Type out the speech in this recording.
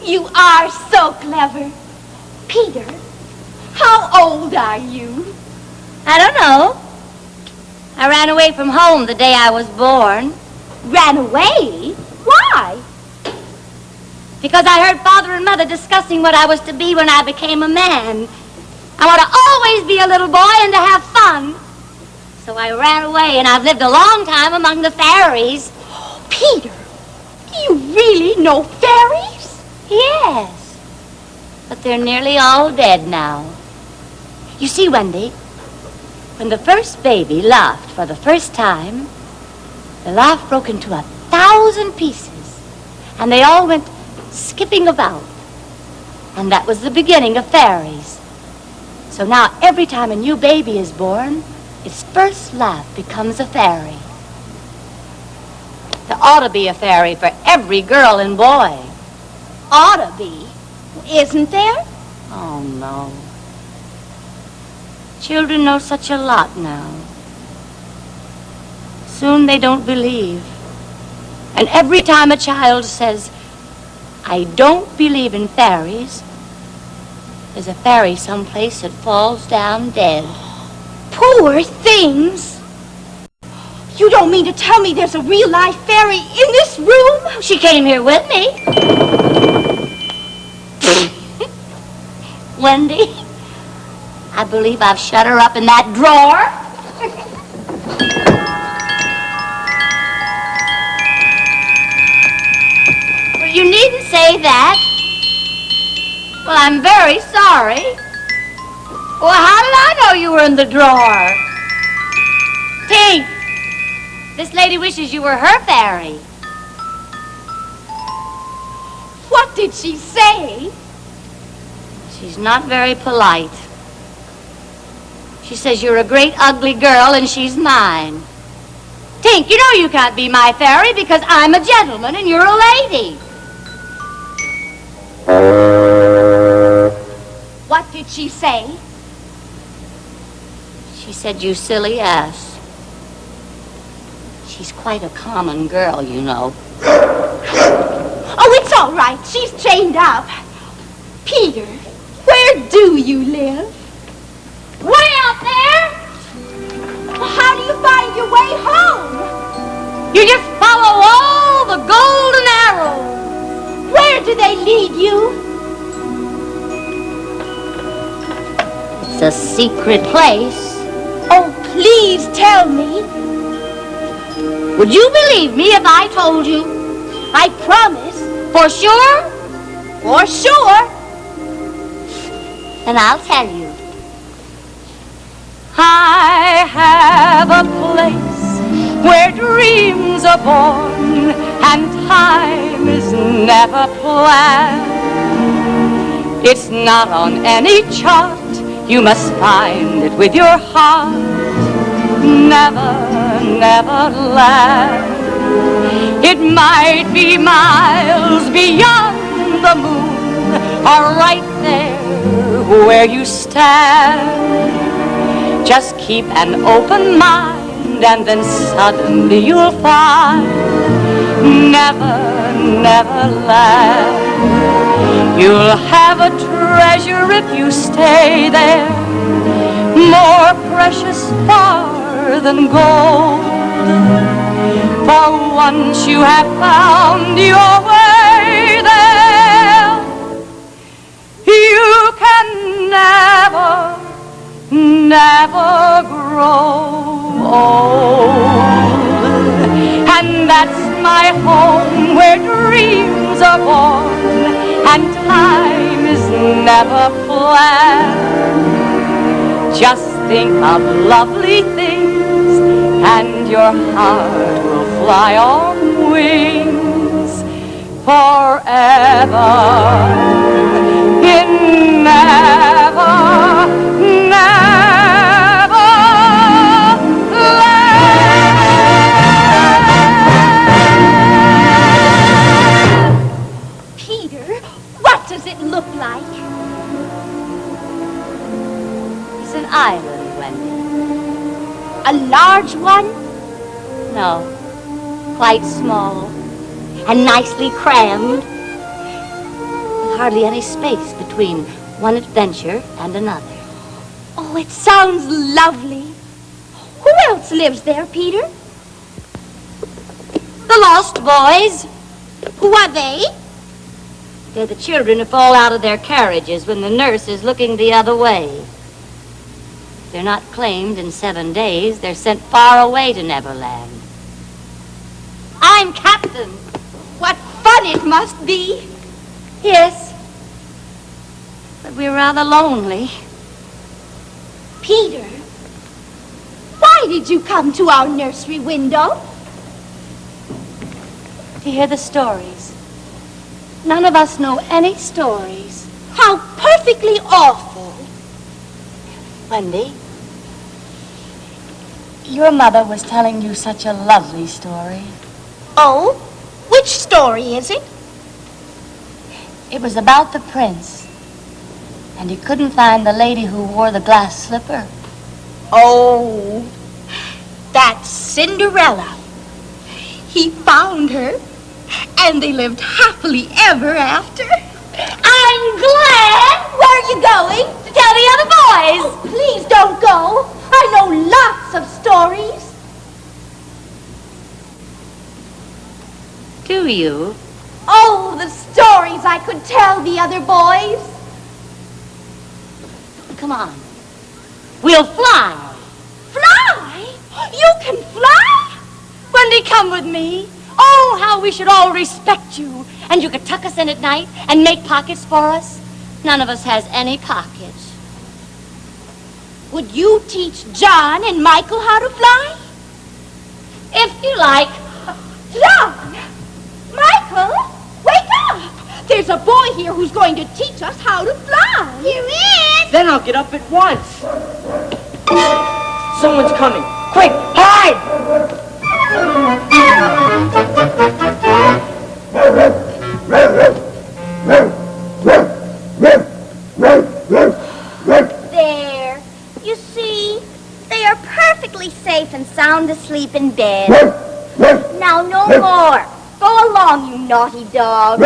You are so clever. Peter, how old are you? I don't know. I ran away from home the day I was born. Ran away? Why? Because I heard Father and Mother discussing what I was to be when I became a man. I want to always be a little boy and to have fun. So I ran away, and I've lived a long time among the fairies. Oh, Peter, you really know fairies? Yes. But they're nearly all dead now. You see, Wendy, when the first baby laughed for the first time, the laugh broke into 1,000 pieces, and they all went skipping about. And that was the beginning of fairies. So now every time a new baby is born, its first laugh becomes a fairy. There ought to be a fairy for every girl and boy. Ought to be. Isn't there? Oh, no. Children know such a lot now. Soon they don't believe. And every time a child says, I don't believe in fairies, there's a fairy someplace that falls down dead. Poor things. You don't mean to tell me there's a real-life fairy in this room? She came here with me. Wendy, I believe I've shut her up in that drawer. Well, you needn't say that. Well, I'm very sorry. Well, how did I know you were in the drawer? Tink, this lady wishes you were her fairy. What did she say? She's not very polite. She says you're a great ugly girl and she's mine. Tink, you know you can't be my fairy because I'm a gentleman and you're a lady. What did she say? She said, you silly ass. She's quite a common girl, you know. Oh, it's all right. She's chained up. Peter, where do you live? Way out there? Well, how do you find your way home? You just follow all the golden arrows. Where do they lead you? It's a secret place. Oh, please tell me. Would you believe me if I told you? I promise. For sure? For sure. And I'll tell you. I have a place where dreams are born and time is never planned. It's not on any chart. You must find it with your heart. Never, never land. It might be miles beyond the moon, or right there where you stand. Just keep an open mind, and then suddenly you'll find never, never land. You'll have a treasure if you stay there, more precious far than gold. For once you have found your way there, you can never, never grow old. And that's my home where dreams are born and time is never planned. Just think of lovely things and your heart will fly on wings forever in never, never land. Peter, what does it look like? It's an island, Wendy. A large one? No, quite small and nicely crammed. hardly any space between one adventure and another. Oh, it sounds lovely. Who else lives there, Peter? The Lost Boys. Who are they? They're the children who fall out of their carriages when the nurse is looking the other way. If they're not claimed in 7 days, they're sent far away to Neverland. I'm captain. What fun it must be. Yes. But we're rather lonely. Peter, why did you come to our nursery window? To hear the stories. None of us know any stories. How perfectly awful. Wendy, your mother was telling you such a lovely story. Oh? Which story is it? It was about the prince. And he couldn't find the lady who wore the glass slipper. Oh, that's Cinderella. He found her, and they lived happily ever after. I'm glad! Where are you going? To tell the other boys! Oh, please don't go. I know lots of stories. Do you? Oh, the stories I could tell the other boys. Come on. We'll fly. Fly? You can fly? Wendy, come with me. Oh, how we should all respect you. And you could tuck us in at night and make pockets for us. None of us has any pockets. Would you teach John and Michael how to fly? If you like. John! Michael! Wake up! There's a boy here who's going to teach us how to fly. Here is! Then I'll get up at once. Someone's coming. Quick, hide! There. You see, they are perfectly safe and sound asleep in bed. Now, no more. Go along, you naughty dog.